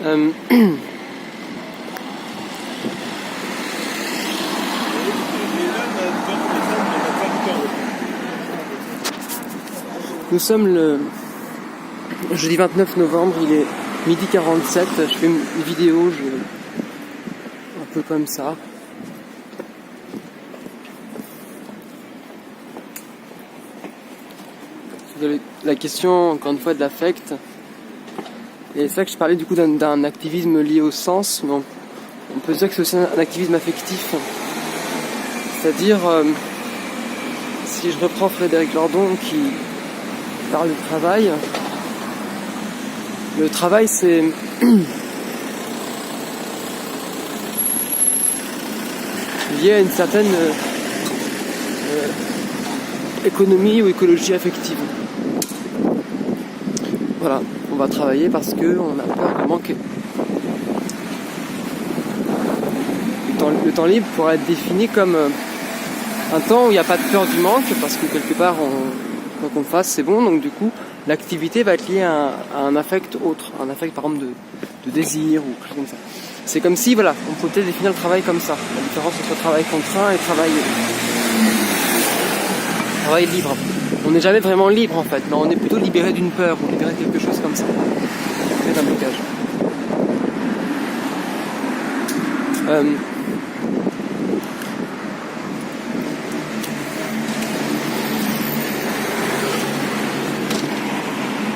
Nous sommes le jeudi 29 novembre, il est 12h47, je fais une vidéo un peu comme ça. La question, encore une fois, de l'affect. Et c'est là que je parlais du coup d'un activisme lié au sens, mais on peut dire que c'est aussi un activisme affectif. C'est-à-dire, si je reprends Frédéric Lordon qui parle du travail, le travail c'est lié à une certaine économie ou écologie affective. Voilà, on va travailler parce qu'on a peur de manquer. Le temps libre pourrait être défini comme un temps où il n'y a pas de peur du manque, parce que quelque part, quoi qu'on fasse, c'est bon. Donc du coup, l'activité va être liée à un affect autre, un affect par exemple de désir ou quelque chose comme ça. C'est comme si, voilà, on peut peut-être définir le travail comme ça. La différence entre travail contraint et travail libre. On n'est jamais vraiment libre en fait, mais on est plutôt libéré d'une peur ou libéré de quelque chose comme ça. C'est un blocage.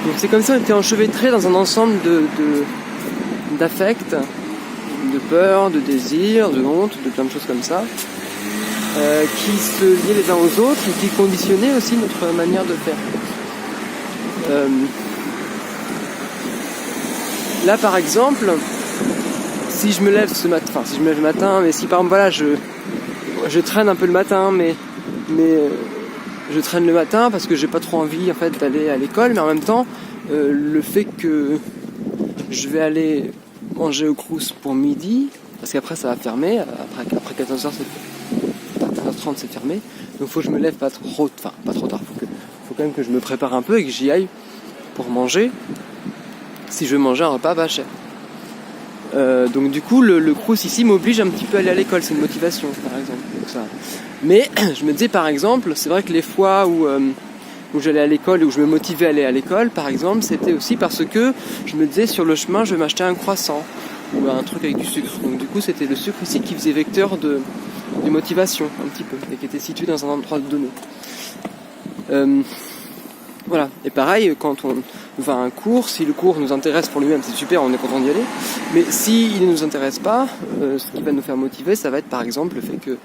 Donc c'est comme si on était enchevêtré dans un ensemble d'affects, de peur, de désir, de honte, de plein de choses comme ça. Qui se liaient les uns aux autres et qui conditionnaient aussi notre manière de faire. Là par exemple, si je me lève le matin, mais si par exemple voilà, je traîne un peu le matin, mais je traîne le matin parce que j'ai pas trop envie en fait d'aller à l'école, mais en même temps le fait que je vais aller manger au Crous pour midi, parce qu'après ça va fermer, après 14h c'est fermé, donc faut que je me lève pas trop tard, faut quand même que je me prépare un peu et que j'y aille pour manger, si je veux manger un repas pas cher. Donc du coup le Crous ici m'oblige un petit peu à aller à l'école, c'est une motivation par exemple. Donc, ça. Mais je me disais par exemple, c'est vrai que les fois où j'allais à l'école et où je me motivais à aller à l'école par exemple, c'était aussi parce que je me disais sur le chemin je vais m'acheter un croissant ou un truc avec du sucre. Donc du coup c'était le sucre ici qui faisait vecteur de motivation un petit peu et qui était situé dans un endroit donné. Voilà, et pareil quand on va à un cours, si le cours nous intéresse pour lui-même c'est super, on est content d'y aller, mais s'il ne nous intéresse pas, ce qui va nous faire motiver ça va être par exemple le fait que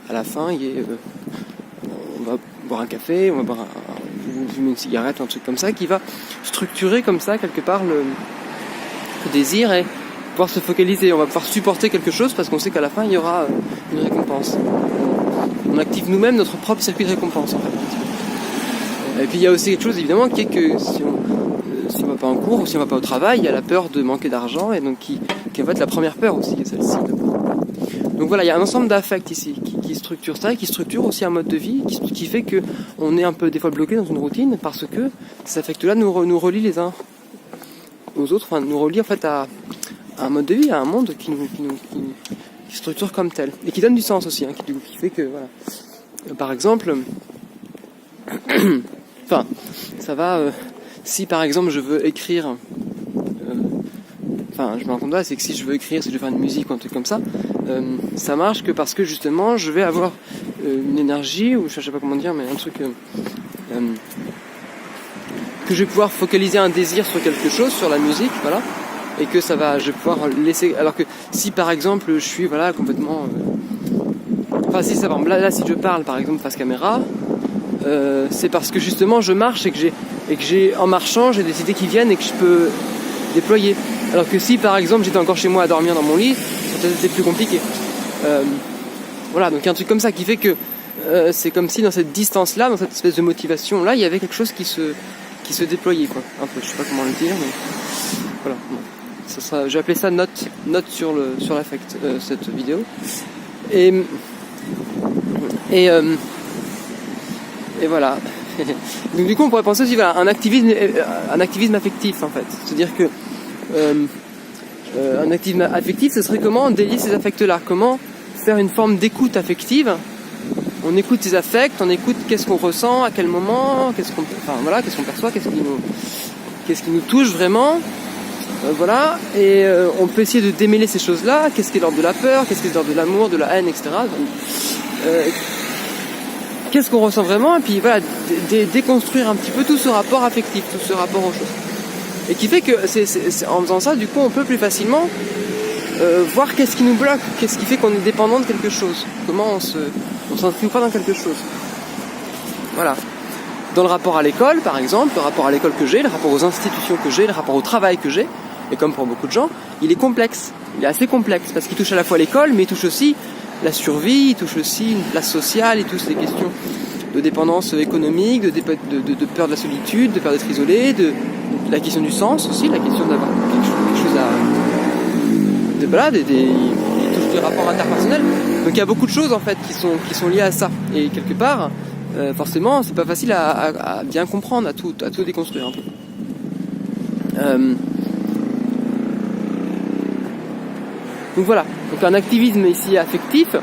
à la fin on va boire un café, on va boire fumer une cigarette ou un truc comme ça qui va structurer comme ça quelque part le désir et pouvoir se focaliser, on va pouvoir supporter quelque chose parce qu'on sait qu'à la fin il y aura une récompense. On active nous-mêmes notre propre circuit de récompense en fait. Et puis il y a aussi quelque chose évidemment qui est que si on va pas en cours ou si on va pas au travail, il y a la peur de manquer d'argent et donc qui va être la première peur aussi, celle-ci. Donc voilà, il y a un ensemble d'affects ici qui structure ça et qui structure aussi un mode de vie qui fait que on est un peu des fois bloqué dans une routine parce que ces affects-là nous relient les uns aux autres, enfin nous relient en fait à un mode de vie, à un monde qui structure comme tel et qui donne du sens aussi, qui fait que voilà. Par exemple, enfin, ça va. Si par exemple je veux écrire, je me rends compte là, c'est que si je veux écrire, si je veux faire une musique ou un truc comme ça, ça marche que parce que justement je vais avoir une énergie ou je sais pas comment dire, mais un truc que je vais pouvoir focaliser un désir sur quelque chose, sur la musique, voilà. Et que je vais pouvoir laisser. Alors que si par exemple je suis complètement. Si ça va. Là, si je parle par exemple face caméra, c'est parce que justement je marche et que j'ai en marchant j'ai des idées qui viennent et que je peux déployer. Alors que si par exemple j'étais encore chez moi à dormir dans mon lit, ça aurait peut-être été plus compliqué. Voilà, donc il y a un truc comme ça qui fait que c'est comme si dans cette distance-là, dans cette espèce de motivation-là, il y avait quelque chose qui se déployait, quoi. Un peu, je sais pas comment le dire, mais voilà. Bon. J'ai appelé ça note sur l'affect, cette vidéo. Et voilà. Donc du coup on pourrait penser aussi un activisme affectif en fait. C'est-à-dire que Un activisme affectif, ce serait comment délier ces affects-là, comment faire une forme d'écoute affective. On écoute ses affects, on écoute qu'est-ce qu'on ressent, à quel moment, qu'est-ce qu'on perçoit, qu'est-ce qui nous touche vraiment. Voilà, et on peut essayer de démêler ces choses-là, qu'est-ce qui est l'ordre de la peur, qu'est-ce qui est l'ordre de l'amour, de la haine, etc. Qu'est-ce qu'on ressent vraiment, et puis voilà, déconstruire un petit peu tout ce rapport affectif, tout ce rapport aux choses. Et qui fait que, en faisant ça, du coup, on peut plus facilement voir qu'est-ce qui nous bloque, qu'est-ce qui fait qu'on est dépendant de quelque chose, comment on s'inscrit pas dans quelque chose. Voilà. Dans le rapport à l'école, par exemple, le rapport à l'école que j'ai, le rapport aux institutions que j'ai, le rapport au travail que j'ai, et comme pour beaucoup de gens, il est complexe. Il est assez complexe, parce qu'il touche à la fois l'école, mais il touche aussi la survie, il touche aussi une place sociale, il touche les questions de dépendance économique, de peur de la solitude, de peur d'être isolé, de la question du sens aussi, la question d'avoir quelque chose à... il touche les rapports interpersonnels. Donc il y a beaucoup de choses en fait qui sont liées à ça. Et quelque part, forcément, c'est pas facile à bien comprendre, à tout déconstruire un peu. Donc voilà, donc un activisme ici affectif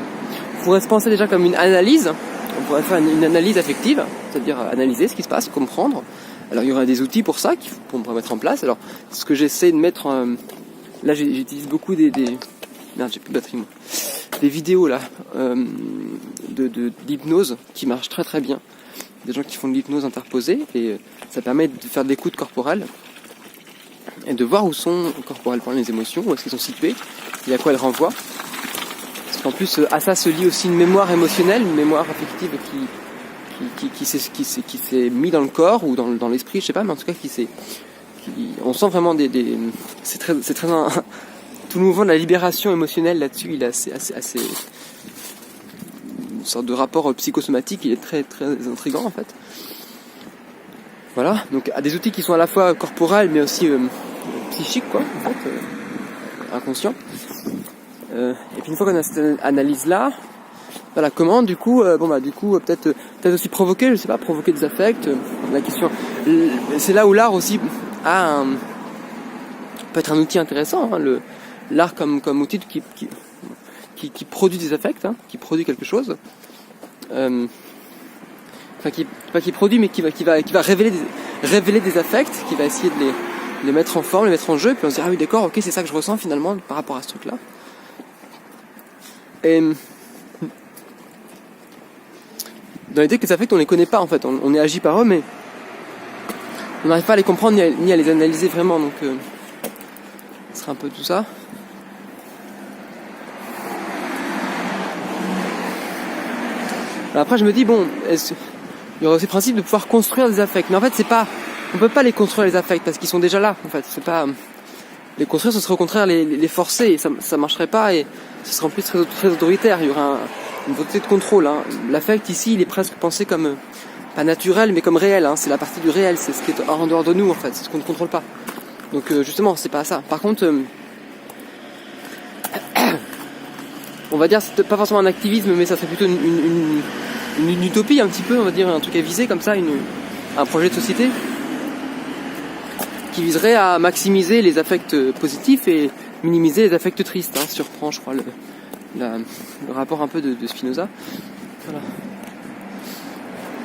pourrait se penser déjà comme une analyse. On pourrait faire une analyse affective, c'est-à-dire analyser ce qui se passe, comprendre. Alors il y aurait des outils pour ça qu'on pourrait mettre en place. Alors ce que j'essaie de mettre, là j'utilise beaucoup merde, j'ai plus de batterie moi. Des vidéos là d'hypnose qui marchent très très bien. Des gens qui font de l'hypnose interposée et ça permet de faire de l'écoute corporelle et de voir où sont corporellement les émotions, où est-ce qu'elles sont situées et à quoi elles renvoient. Parce qu'en plus à ça se lie aussi une mémoire émotionnelle, une mémoire affective qui s'est mis dans le corps ou dans l'esprit, je sais pas, mais en tout cas on sent vraiment c'est très tout le mouvement de la libération émotionnelle là-dessus, il est assez une sorte de rapport psychosomatique, il est très très intriguant en fait. Voilà, donc à des outils qui sont à la fois corporels mais aussi psychiques quoi, en fait, inconscients. Et puis une fois qu'on a cette analyse là, voilà, comment du coup peut-être aussi provoquer des affects, la question, c'est là où l'art aussi peut être un outil intéressant, hein, l'art comme outil qui produit des affects, hein, qui produit quelque chose, qui produit mais qui va révéler des affects, qui va essayer de les mettre en forme, les mettre en jeu, puis on se dit ah oui d'accord, ok, c'est ça que je ressens finalement par rapport à ce truc là. Et dans l'idée que les affects on les connaît pas en fait, on est agi par eux mais on n'arrive pas à les comprendre ni à les analyser vraiment, donc ce sera un peu tout ça. Alors après je me dis bon, il y aurait aussi le principe de pouvoir construire des affects, mais en fait on peut pas les construire les affects parce qu'ils sont déjà là en fait, c'est pas les construire, ce serait au contraire les forcer et ça marcherait pas et ce serait en plus très, très autoritaire, il y aurait une volonté de contrôle, hein. L'affect ici il est presque pensé comme pas naturel mais comme réel, hein. C'est la partie du réel, c'est ce qui est en dehors de nous en fait, c'est ce qu'on ne contrôle pas. Donc justement c'est pas ça. Par contre on va dire c'est pas forcément un activisme mais ça serait plutôt une utopie un petit peu, on va dire un truc à viser comme ça, un projet de société qui viserait à maximiser les affects positifs et minimiser les affects tristes, hein. Si on reprend je crois le rapport un peu de Spinoza. Voilà.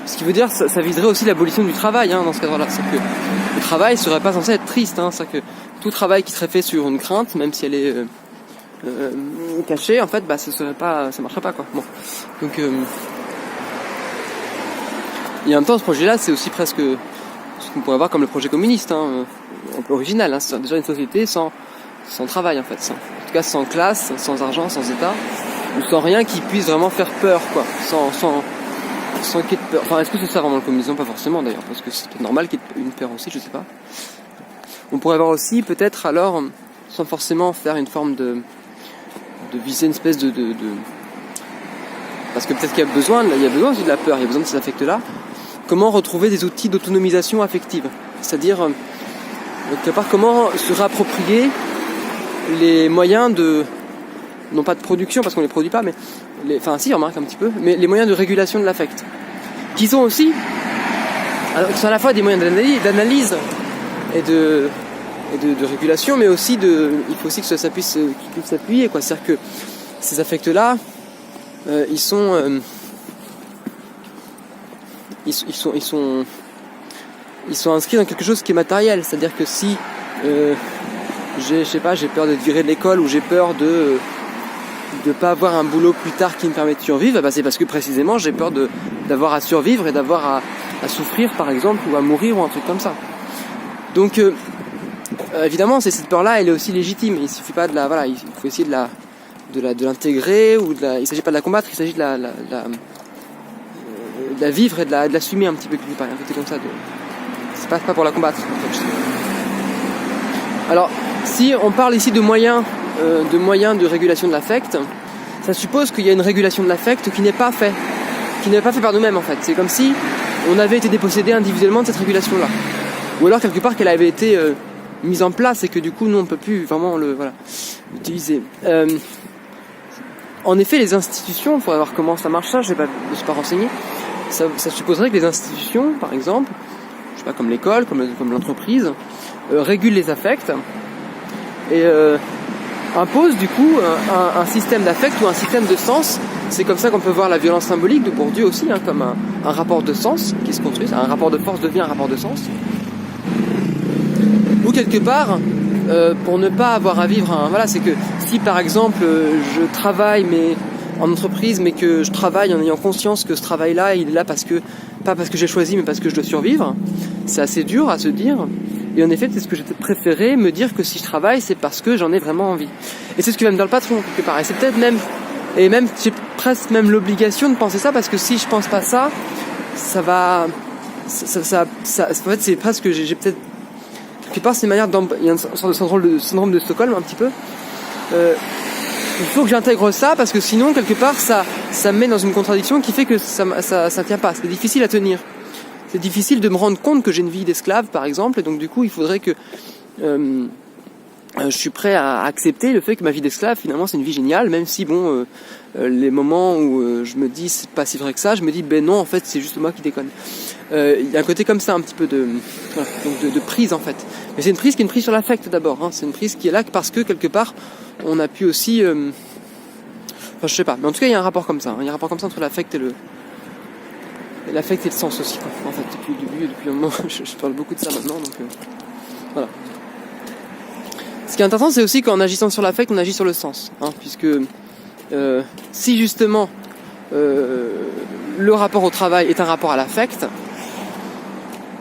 Ce qui veut dire ça viserait aussi l'abolition du travail, hein, dans ce cadre-là. C'est que le travail serait pas censé être triste, hein. C'est que tout travail qui serait fait sur une crainte, même si elle est cachée, en fait, ça marcherait pas quoi. Bon. Donc et en même temps ce projet-là c'est aussi presque ce qu'on pourrait voir comme le projet communiste, hein, un peu original, hein. C'est déjà une société sans travail en fait, en tout cas sans classe, sans argent, sans état, ou sans rien qui puisse vraiment faire peur quoi, sans qu'il y ait de peur. Enfin, est-ce que c'est ça vraiment le communisme? Pas forcément d'ailleurs, parce que c'est normal qu'il y ait une peur aussi, je sais pas. On pourrait avoir aussi peut-être alors, sans forcément faire une forme de viser une espèce de parce que peut-être qu'il y a besoin aussi de la peur, il y a besoin de ces affects-là. Comment retrouver des outils d'autonomisation affective, c'est-à-dire quelque part comment se réapproprier les moyens non pas de production parce qu'on les produit pas, mais si on remarque un petit peu, mais les moyens de régulation de l'affect, qui sont aussi, alors qui sont à la fois des moyens d'analyse et de régulation, mais aussi il faut aussi que ça puisse s'appuyer, quoi. C'est-à-dire que ces affects-là, ils sont inscrits dans quelque chose qui est matériel. C'est-à-dire que si j'ai peur d'être viré de l'école, ou j'ai peur de pas avoir un boulot plus tard qui me permet de survivre, c'est parce que précisément j'ai peur d'avoir à survivre et d'avoir à souffrir, par exemple, ou à mourir, ou un truc comme ça. Donc évidemment, cette peur-là, elle est aussi légitime. Il suffit pas il faut essayer de l'intégrer, il s'agit pas de la combattre, il s'agit de la vivre et de l'assumer un petit peu quelque part. Un côté comme ça. C'est pas pour la combattre. En fait. Alors, si on parle ici de moyens de régulation de l'affect, ça suppose qu'il y a une régulation de l'affect qui n'est pas faite par nous-mêmes, en fait. C'est comme si on avait été dépossédé individuellement de cette régulation-là, ou alors quelque part qu'elle avait été mise en place et que du coup nous on peut plus vraiment l'utiliser. En effet, les institutions, il faudrait voir comment ça marche, ça je ne suis pas renseigné. Ça supposerait que les institutions, par exemple, je sais pas, comme l'école, comme l'entreprise, régulent les affects et impose du coup un système d'affect ou un système de sens. C'est comme ça qu'on peut voir la violence symbolique de Bourdieu aussi, comme un rapport de sens qui se construit. Un rapport de force devient un rapport de sens. Ou quelque part, pour ne pas avoir à vivre c'est que si par exemple je travaille en entreprise, mais que je travaille en ayant conscience que ce travail-là, il est là pas parce que j'ai choisi, mais parce que je dois survivre, c'est assez dur à se dire. Et en effet, c'est ce que j'ai préféré, me dire que si je travaille, c'est parce que j'en ai vraiment envie. Et c'est ce qui va me dire le patron, quelque part. Et c'est peut-être même j'ai presque même l'obligation de penser ça, parce que si je pense pas ça, en fait, c'est presque, j'ai peut-être, quelque part, c'est une manière il y a une sorte de syndrome de Stockholm, un petit peu. Il faut que j'intègre ça, parce que sinon, quelque part, ça me met dans une contradiction qui fait que ça tient pas. C'est difficile à tenir. C'est difficile de me rendre compte que j'ai une vie d'esclave, par exemple, et donc du coup, il faudrait que je suis prêt à accepter le fait que ma vie d'esclave, finalement, c'est une vie géniale, même si, les moments où je me dis c'est pas si vrai que ça, je me dis non, en fait, c'est juste moi qui déconne. Il y a un côté comme ça, un petit peu de prise, en fait. Mais c'est une prise qui est une prise sur l'affect d'abord. C'est une prise qui est là parce que quelque part, on a pu aussi, je sais pas, mais en tout cas, il y a un rapport comme ça. Il y a un rapport comme ça entre l'affect et l'affect et le sens aussi, quoi. En fait, depuis le début, depuis un moment, je parle beaucoup de ça maintenant, donc voilà. Ce qui est intéressant, c'est aussi qu'en agissant sur l'affect, on agit sur le sens, puisque si justement le rapport au travail est un rapport à l'affect,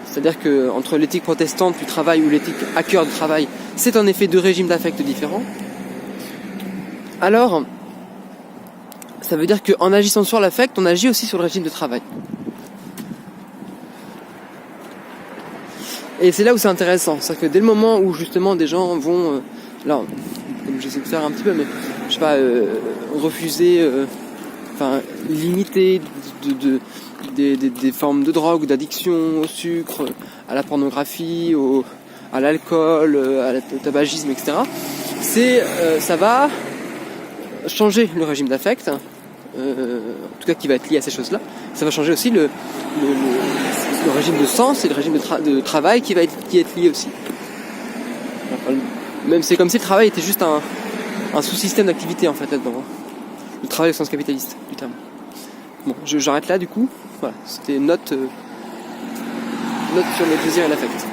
c'est-à-dire que entre l'éthique protestante du travail ou l'éthique hacker du travail, c'est en effet deux régimes d'affect différents, alors ça veut dire qu'en agissant sur l'affect, on agit aussi sur le régime de travail. Et c'est là où c'est intéressant, c'est-à-dire que dès le moment où justement des gens vont, là, comme j'essaie de faire un petit peu, mais je sais pas, refuser, limiter des formes de drogue, d'addiction au sucre, à la pornographie, à l'alcool, au tabagisme, etc. Ça va changer le régime d'affect, en tout cas qui va être lié à ces choses-là. Ça va changer aussi le régime de sens et le régime de travail qui va être lié aussi. Même c'est comme si le travail était juste un sous-système d'activité, en fait, là-dedans. Le travail au sens capitaliste du terme. Bon, j'arrête là du coup. Voilà, c'était une note sur le plaisir et l'affect.